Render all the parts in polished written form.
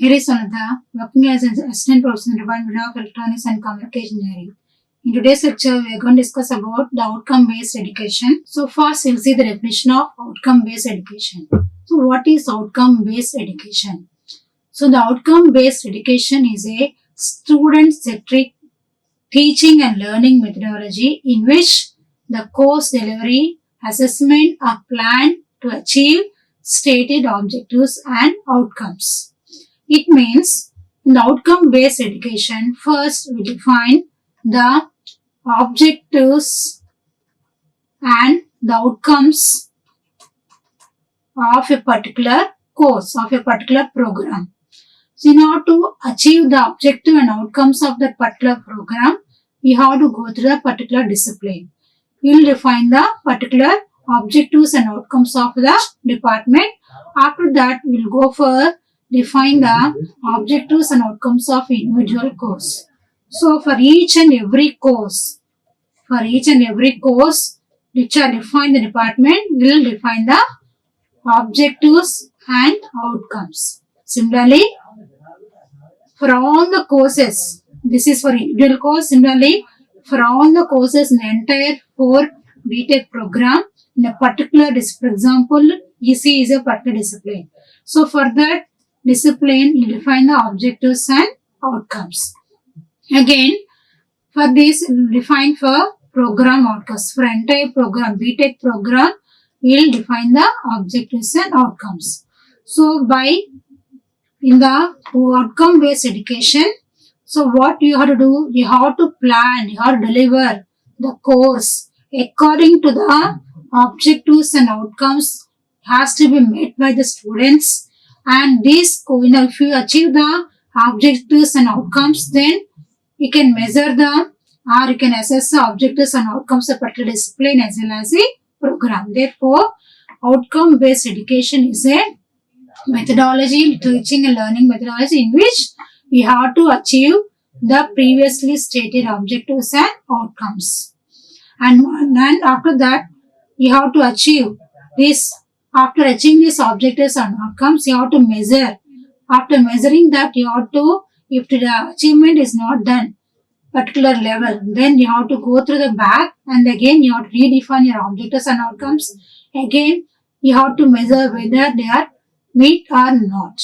Here is Swarnalatha, working as an assistant professor in the Department of Electronics and Communication Engineering. In today's lecture, we are going to discuss about the outcome-based education. So first, we'll see the definition of outcome-based education. So what is outcome-based education? So the outcome-based education is a student-centric teaching and learning methodology in which the course delivery, assessment are planned to achieve stated objectives and outcomes. It means in the outcome-based education, first we define the objectives and the outcomes of a particular course, of a particular program. So in order to achieve the objective and outcomes of that particular program, we have to go through a particular discipline. We will define the particular objectives and outcomes of the department. After that, we will go for define the objectives and outcomes of individual course. So for each and every course which are defined in the department, we will define the objectives and outcomes. Similarly, for all the courses, this is for individual course. Similarly, for all the courses in the entire 4 BTech program, in a particular discipline, for example, EC is a particular discipline. So for that discipline, you define the objectives and outcomes. Again, for this, we will define for program outcomes. For entire program, BTech program, we will define the objectives and outcomes. So in the outcome-based education, so what you have to do, you have to plan, you have to deliver the course according to the objectives and outcomes has to be met by the students. And this, if you achieve the objectives and outcomes, then you can measure or you can assess the objectives and outcomes of a particular discipline as well as a program. Therefore, outcome-based education is a methodology, teaching and learning methodology in which we have to achieve the previously stated objectives and outcomes. And after that, you have to achieve this. After achieving these objectives and outcomes, you have to measure. After measuring that, you have to, if the achievement is not done, particular level, then you have to go through the back and again you have to redefine your objectives and outcomes. Again, you have to measure whether they are meet or not.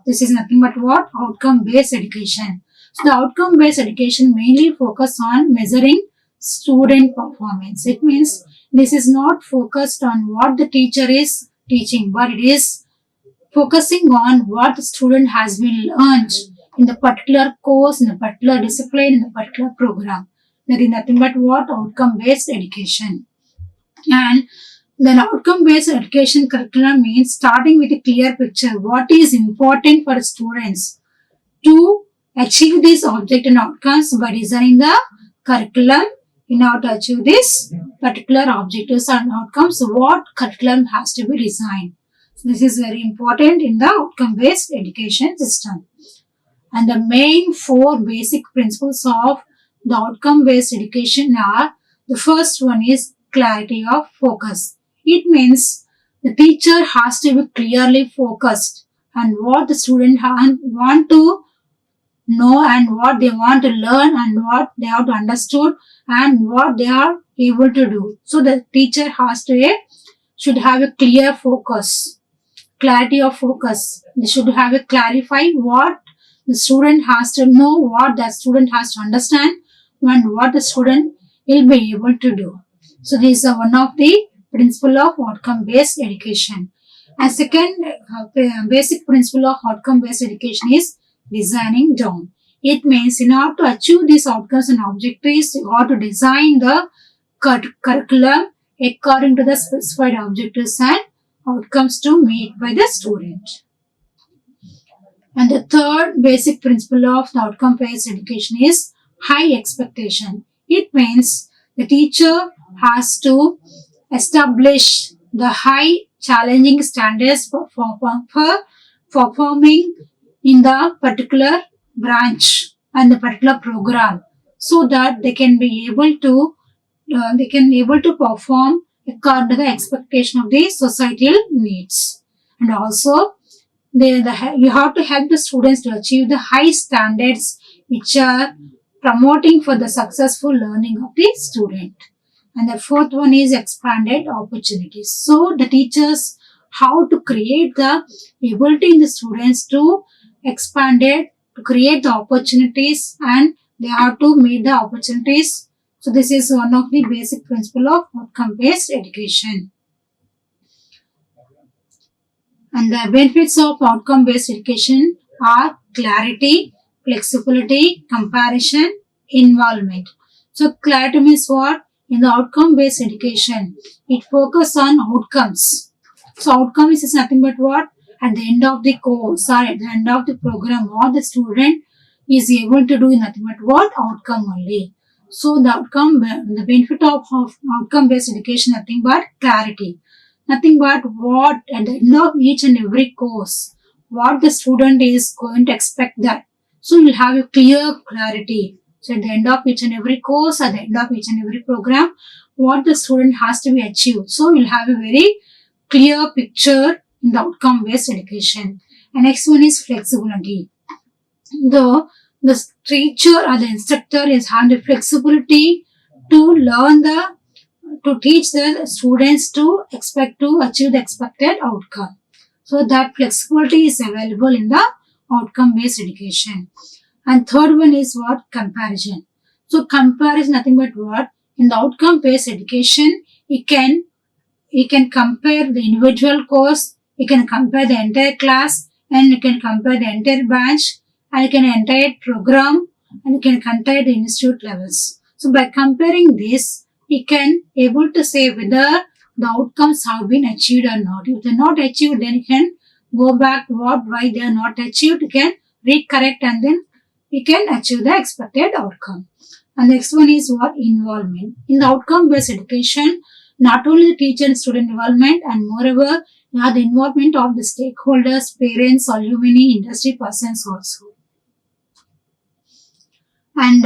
This is nothing but what? Outcome-based education. So the outcome-based education mainly focus on measuring student performance. It means this is not focused on what the teacher is teaching, but it is focusing on what the student has been learned in the particular course, in the particular discipline, in the particular program. That is nothing but what? Outcome-based education. And then outcome-based education curriculum means starting with a clear picture. What is important for students to achieve these objects and outcomes by designing the curriculum in order to achieve this particular objectives and outcomes, what curriculum has to be designed. So this is very important in the outcome-based education system. And the main 4 basic principles of the outcome-based education are, the first one is clarity of focus. It means the teacher has to be clearly focused on what the student want to know and what they want to learn and what they have to understood and what they are able to do. So the teacher should have a clear focus, clarity of focus. They should have a clarify what the student has to know, what the student has to understand and what the student will be able to do. So this is one of the principle of outcome-based education. And second basic principle of outcome-based education is designing down. It means in order to achieve these outcomes and objectives, you have to design the curriculum according to the specified objectives and outcomes to meet by the student. And the third basic principle of the outcome-based education is high expectation. It means the teacher has to establish the high challenging standards for performing in the particular branch and the particular program, so that they can be able to perform according to the expectation of the societal needs. And also you have to help the students to achieve the high standards which are promoting for the successful learning of the student. And the fourth one is expanded opportunities. So the teachers how to create the ability in the students to expand it, to create the opportunities, and they have to meet the opportunities. So this is one of the basic principle of outcome-based education. And the benefits of outcome-based education are clarity, flexibility, comparison, involvement. So clarity means what? In the outcome-based education, it focuses on outcomes. So outcomes is nothing but what? At the end of the course or at the end of the program, what the student is able to do is nothing but what? Outcome only. So the benefit of outcome-based education, nothing but clarity. Nothing but what at the end of each and every course, what the student is going to expect that. So you'll have a clear clarity. So at the end of each and every course, at the end of each and every program, what the student has to be achieved. So you'll have a very clear picture in the outcome-based education. And next one is flexibility. The teacher or the instructor is having the flexibility to teach the students to achieve the expected outcome. So that flexibility is available in the outcome-based education. And third one is what? Comparison. So compare is nothing but what? In the outcome-based education, you can compare the individual course, you can compare the entire class, and you can compare the entire batch, and you can entire program, and you can compare the institute levels. So by comparing this, we can able to say whether the outcomes have been achieved or not. If they're not achieved, then you can go back why they are not achieved. You can recorrect and then you can achieve the expected outcome. And the next one is what? Involvement. In the outcome-based education, not only the teacher and student involvement, and moreover, you have the involvement of the stakeholders, parents, alumni, industry persons also. And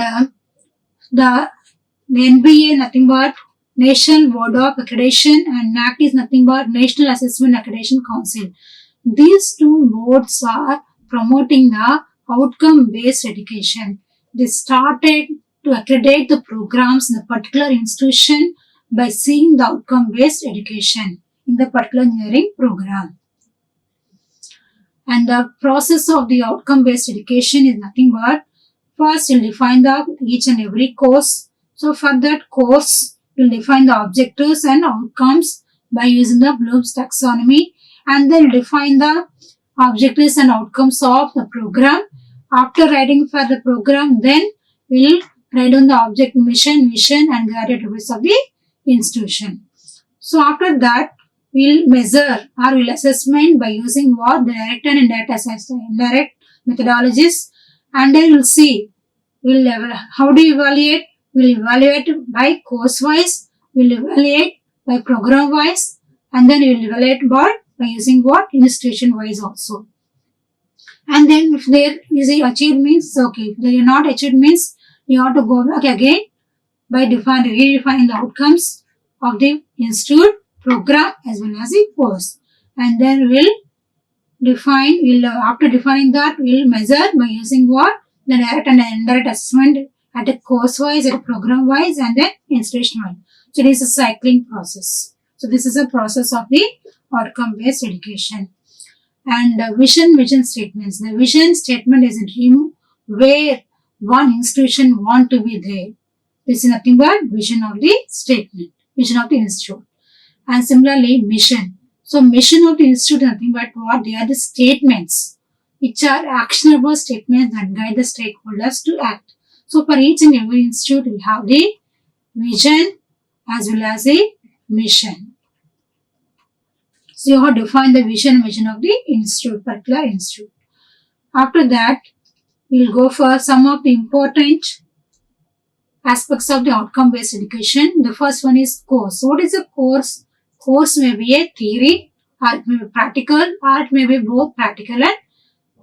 the NBA nothing but National Board of Accreditation, and NAC is nothing but National Assessment Accreditation Council. These two boards are promoting the outcome-based education. They started to accredit the programs in a particular institution by seeing the outcome-based education in the particular engineering program. And the process of the outcome-based education is nothing but first you'll define each and every course. So for that course, you'll define the objectives and outcomes by using the Bloom's taxonomy, and then define the objectives and outcomes of the program. After writing for the program, then we'll write down the object, mission, vision, and graduate rules of the institution. So after that, we'll measure or we'll assessment by using what? The direct and indirect methodologies, and then we'll see how do you evaluate. We'll evaluate by course wise, we'll evaluate by program wise, and then we'll evaluate by using what? Institution wise also. And then if there is a achieved means, okay. If they are not achieved means, you have to go back again by redefining the outcomes of the institute, program as well as the course. And then after defining that, we'll measure by using what? The direct and indirect assessment at a course wise, at a program wise, and then institution wise. So it is a cycling process. So this is a process of the outcome-based education. And vision statements. The vision statement is a dream where one institution want to be there. This is nothing but vision of the statement, vision of the institute. And similarly, mission. So mission of the institute is nothing but what? They are the statements which are actionable statements that guide the stakeholders to act. So for each and every institute, we have the vision as well as a mission. So you have to define the vision of the institute, particular institute. After that, we'll go for some of the important aspects of the outcome-based education. The first one is course. So what is a course? Course may be a theory, or it may be practical, or it may be both practical and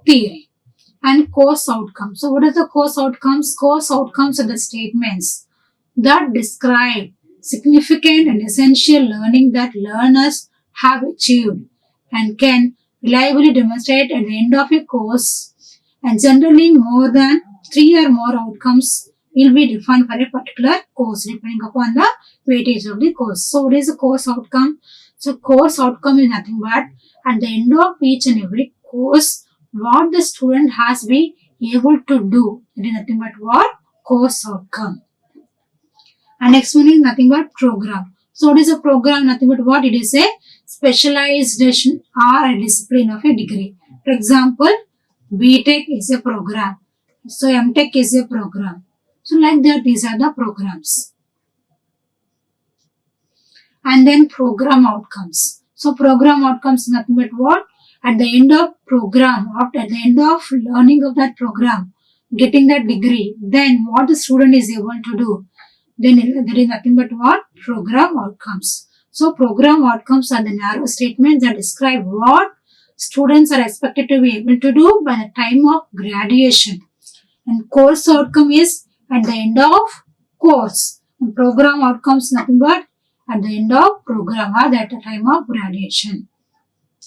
theory. And course outcomes. So what is the course outcomes? Course outcomes are the statements that describe significant and essential learning that learners have achieved and can reliably demonstrate at the end of a course, and generally more than 3 or more outcomes will be defined for a particular course depending upon the weightage of the course. So what is the course outcome? So course outcome is nothing but at the end of each and every course what the student has been able to do. It is nothing but what? Course outcome. And next one is nothing but program. So what is a program? Nothing but what? It is a specialization or a discipline of a degree. For example, BTech is a program. So MTech is a program. So like that, these are the programs. And then program outcomes. So program outcomes is nothing but what? At the end of program, at the end of learning of that program, getting that degree, then what the student is able to do, then there is nothing but what? Program outcomes. So program outcomes are the narrow statements that describe what students are expected to be able to do by the time of graduation. And course outcome is at the end of course. And program outcomes nothing but at the end of program or at the time of graduation.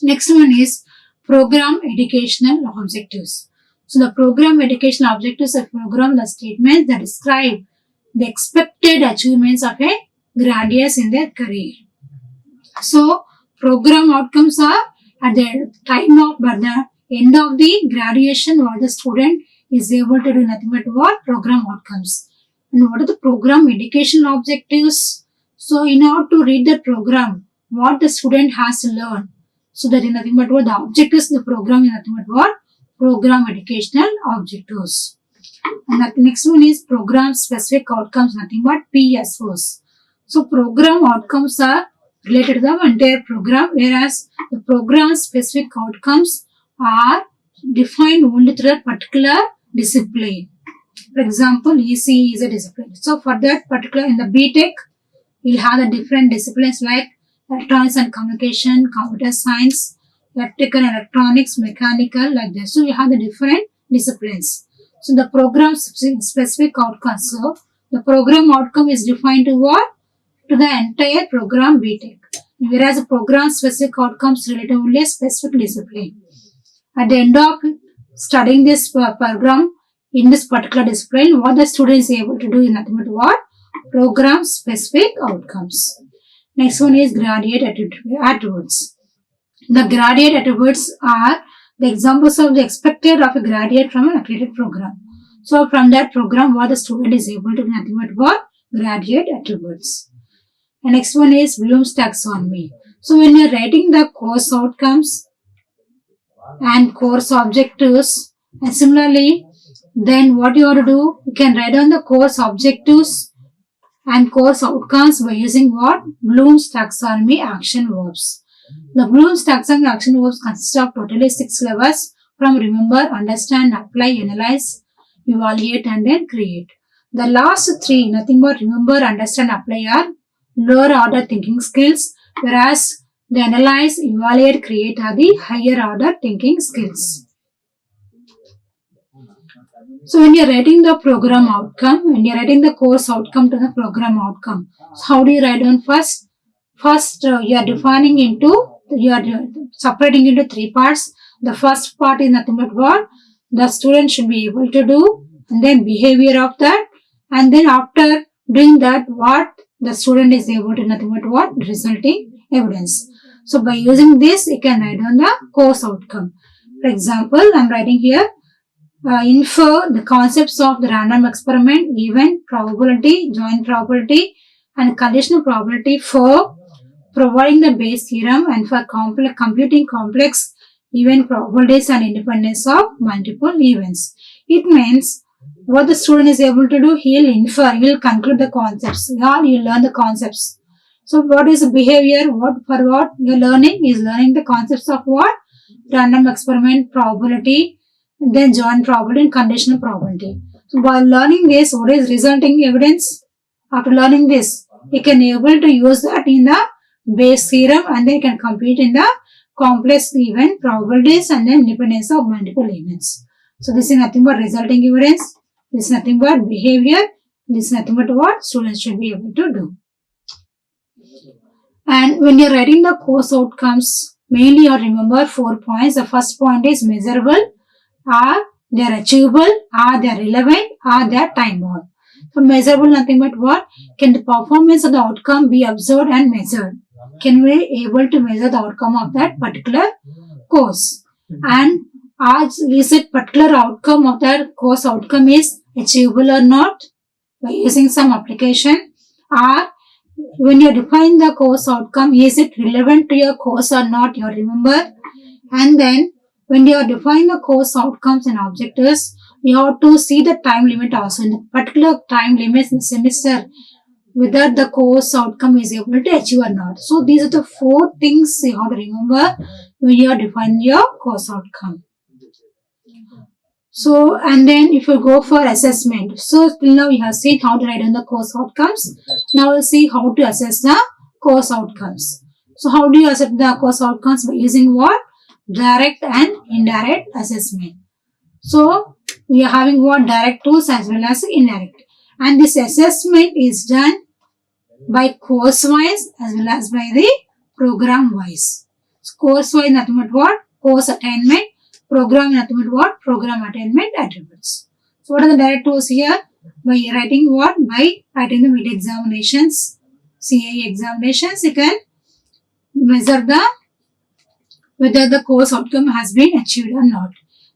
Next one is program educational objectives. So the program educational objectives of program the statements that describe the expected achievements of a graduates in their career. So program outcomes are at the time of but the end of the graduation what the student is able to do nothing but what? Program outcomes. And what are the program educational objectives? So in order to read the program, what the student has to learn. So that is nothing but what? The objectives of the program is nothing but what? Program educational objectives. And the next one is program specific outcomes, nothing but PSOs. So program outcomes are related to the entire program, whereas the program specific outcomes are defined only through a particular discipline. For example, ECE is a discipline. So for that particular in the BTech, you'll have the different disciplines like electronics and communication, computer science, electrical and electronics, mechanical, like this. So you have the different disciplines. So the program specific outcomes. So the program outcome is defined to what? To the entire program BTech. Whereas the program specific outcomes relate to only a specific discipline. At the end of studying this program in this particular discipline, what the student is able to do is nothing but what? Program specific outcomes. Next one is graduate attributes. The graduate attributes are the examples of the expected of a graduate from an accredited program. So from that program, what the student is able to do nothing but what? Graduate attributes. And next one is Bloom's taxonomy. So when you are writing the course outcomes and course objectives, and similarly, then what you have to do, you can write down the course objectives and course outcomes by using what? Bloom's taxonomy action verbs. The Bloom's taxonomy action verbs consist of totally 6 levels from remember, understand, apply, analyze, evaluate and then create. The last 3, nothing but remember, understand, apply are lower order thinking skills, whereas the analyze, evaluate, create are the higher order thinking skills. So when you are writing the program outcome, when you are writing the course outcome to the program outcome, so how do you write down first? First, you are defining into, you are separating into 3 parts. The first part is nothing but what the student should be able to do, and then behavior of that, and then after doing that, what the student is able to nothing but what? Resulting evidence. So by using this, you can write down the course outcome. For example, I am writing here, infer the concepts of the random experiment, event, probability, joint probability, and conditional probability for providing the Bayes theorem and for computing complex event probabilities and independence of multiple events. It means what the student is able to do, he will infer, he will conclude the concepts, he will learn the concepts. So what is the behavior? What you are learning is learning the concepts of what? Random experiment, probability, and then joint probability and conditional probability. So by learning this, what is resulting evidence? After learning this, you can able to use that in the Bayes theorem and then you can compute in the complex event probabilities and then independence of multiple events. So this is nothing but resulting evidence. This is nothing but behavior. This is nothing but what students should be able to do. And when you are writing the course outcomes, Mainly you remember 4 points. The first point is measurable, are they are achievable, are they relevant, are they time bound. So measurable nothing but what? Can the performance of the outcome be observed and measured? Can we able to measure the outcome of that particular course? And is it particular outcome of that course outcome is achievable or not by using some application? Or when you define the course outcome, is it relevant to your course or not? You remember? And then when you define the course outcomes and objectives, you have to see the time limit also. In the particular time limit in the semester, whether the course outcome is able to achieve or not. So these are the 4 things you have to remember when you are defining your course outcome. So, and then if you go for assessment, so till now we have seen how to write down the course outcomes. Now we'll see how to assess the course outcomes. So how do you assess the course outcomes? By using what? Direct and indirect assessment. So we are having what? Direct tools as well as indirect. And this assessment is done by course wise as well as by the program wise. So course wise nothing but what? Course attainment. Program nothing but what? Program attainment attributes. So what are the direct tools here? By writing what? By writing the mid examinations, CAE examinations, you can measure whether the course outcome has been achieved or not.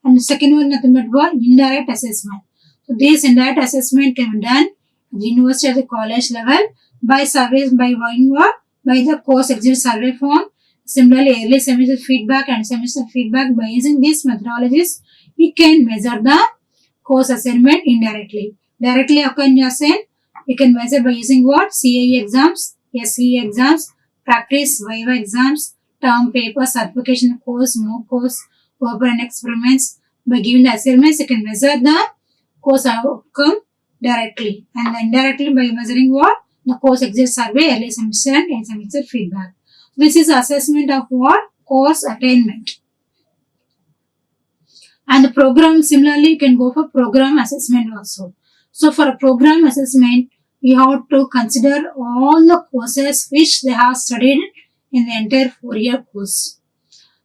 And the second one nothing but what? Indirect assessment. So this indirect assessment can be done at the university or the college level by surveys, by what? By the course exit survey form. Similarly, early semester feedback and semester feedback. By using these methodologies, we can measure the course assignment indirectly. Directly, how can you assign? You can measure by using what? CAE exams, SCE exams, practice, Viva exams, term paper, certification course, mock course, open experiments. By giving the assignments, you can measure the course outcome directly. And indirectly by measuring what? The course exit survey, early semester and end semester feedback. This is assessment of what? Course attainment. And the program, similarly, you can go for program assessment also. So for a program assessment, you have to consider all the courses which they have studied in the entire 4-year course.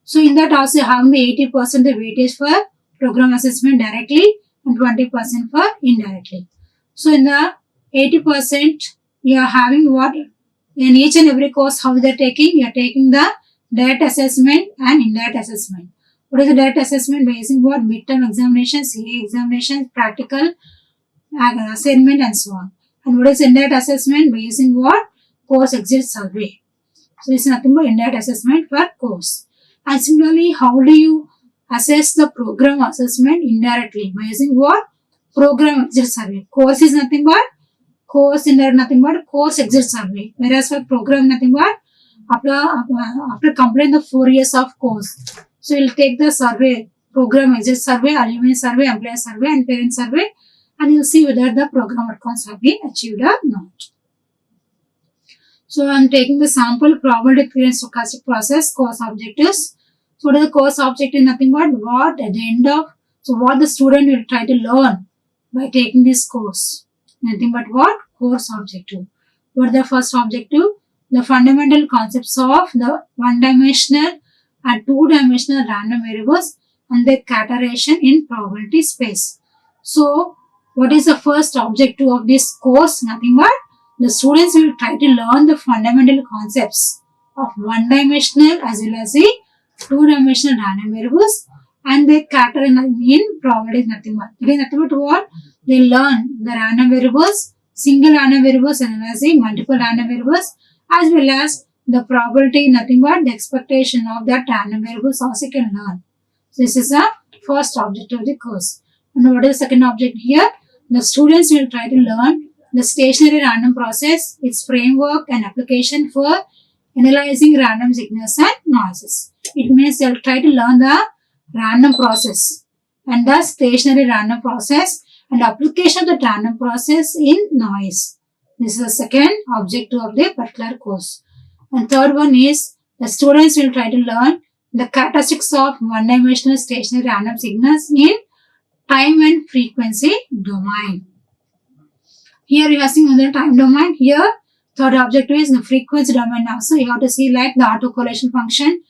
So in that also you have the 80% the weightage for program assessment directly and 20% for indirectly. So in the 80%, you are having what? In each and every course, how they are taking? You are taking the direct assessment and indirect assessment. What is the direct assessment? By using what? Midterm examinations, CA examinations, practical assignment and so on. And what is indirect assessment? By using what? Course exit survey. So this is nothing but indirect assessment for course. And similarly, how do you assess the program assessment indirectly? By using what? Program exit survey. Course is nothing but course indirect nothing but course exit survey. Whereas for program nothing but after completing the 4 years of course. So you'll take the survey, program exit survey, alumni survey, employer survey and parent survey, and you'll see whether the program outcomes have been achieved or not. So I'm taking the sample probability clearance stochastic process course objectives. So what is the course objective? Nothing but what at the end of, so what the student will try to learn by taking this course. Nothing but what? Course objective. What is the first objective? The fundamental concepts of the one-dimensional and two-dimensional random variables and their categorization in probability space. So what is the first objective of this course? Nothing but the students will try to learn the fundamental concepts of one-dimensional as well as the two-dimensional random variables and they categorize in probability. Nothing but. It is nothing but what? They learn the random variables, single random variables as well as the multiple random variables as well as the probability. Nothing but the expectation of that random variables also can learn. So this is the first objective of the course. And what is the second object here? The students will try to learn the stationary random process, its framework and application for analyzing random signals and noises. It means they will try to learn the random process and the stationary random process and application of the random process in noise. This is the second objective of the particular course. And third one is the students will try to learn the characteristics of one-dimensional stationary random signals in time and frequency domain. Here you are seeing on the time domain. Here third objective is the frequency domain also. You have to see like the autocorrelation function,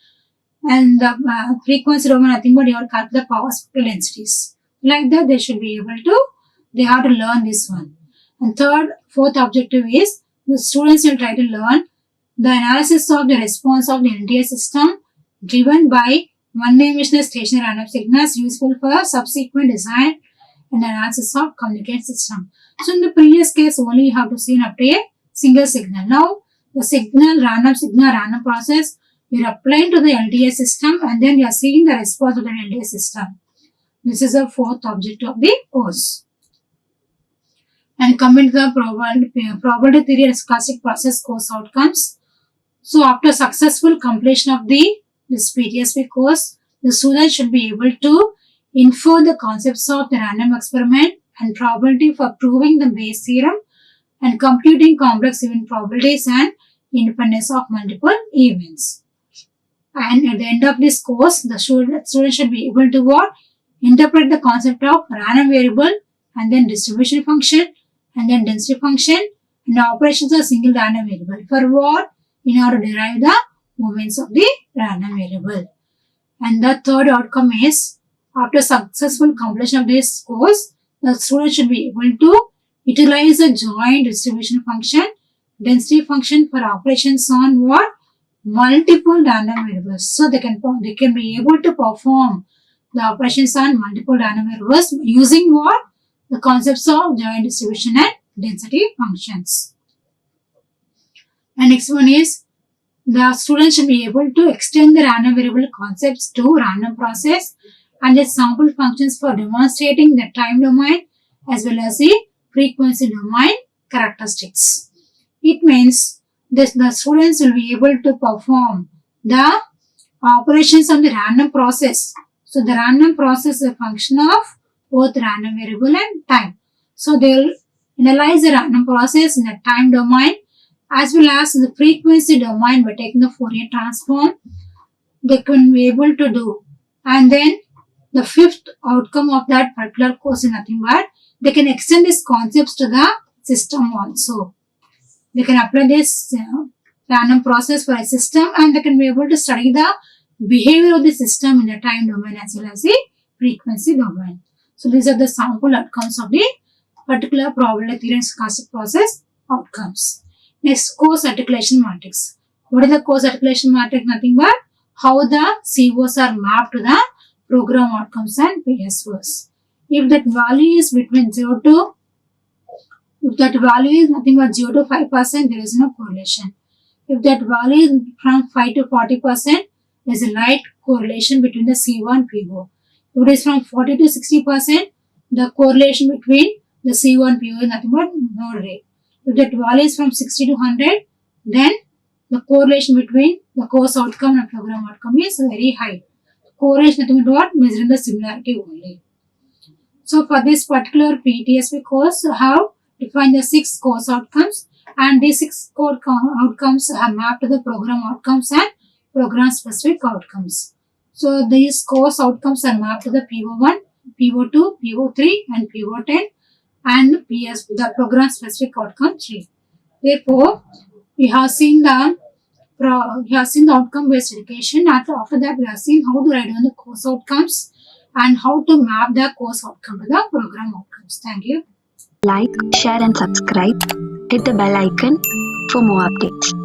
and the frequency domain, nothing but you have to calculate the power spectral densities. Like that, they should be able to, they have to learn this one. And fourth objective is the students will try to learn the analysis of the response of the LTI system driven by one-dimensional stationary random signals useful for subsequent design and analysis of communication system. So in the previous case, only you have to see up to a single signal. Now the random process, you are applying to the LTI system and then you are seeing the response of the LTI system. This is the fourth objective of the course. And coming to the probability theory and stochastic process course outcomes. So after successful completion of this PTSP course, the student should be able to infer the concepts of the random experiment and probability for proving the Bayes theorem and computing complex event probabilities and independence of multiple events. And at the end of this course, the student should be able to what? Interpret the concept of random variable and then distribution function and then density function and the operations of single random variable. For what? In order to derive the moments of the random variable. And the third outcome is, after successful completion of this course, the student should be able to utilize a joint distribution function, density function for operations on what? Multiple random variables. So they can be able to perform the operations on multiple random variables using what? The concepts of joint distribution and density functions. And next one is, the student should be able to extend the random variable concepts to random process and its sample functions for demonstrating the time domain as well as the frequency domain characteristics. It means the students will be able to perform the operations of the random process. So the random process is a function of both random variable and time. So they will analyze the random process in the time domain as well as the frequency domain by taking the Fourier transform. They can be able to do. And then the fifth outcome of that particular course is nothing but they can extend these concepts to the system also. They can apply this random process for a system and they can be able to study the behavior of the system in the time domain as well as the frequency domain. So these are the sample outcomes of the particular probability theory and stochastic process outcomes. Next, course articulation matrix. What is the course articulation matrix? Nothing but how the COs are mapped to the program outcomes and PSOs. If that value is between 0 to, if that value is nothing but 0 to 5%, there is no correlation. If that value is from 5 to 40%, there is a light correlation between the CO and PO. If it is from 40 to 60%, the correlation between the CO and PO is nothing but moderate. If that value is from 60 to 100, then the correlation between the course outcome and program outcome is very high. Correlation nothing but what? Measuring the similarity only. So for this particular PTSP course, I have defined the 6 course outcomes and these 6 core outcomes are mapped to the program outcomes and program specific outcomes. So these course outcomes are mapped to the PO1, PO2, PO3 and PO10 and the program specific outcome 3. Therefore, we have seen the outcome based education. After that, we have seen how to write down the course outcomes and how to map the course outcome to the program outcomes. Thank you. Like, share and subscribe. Hit the bell icon for more updates.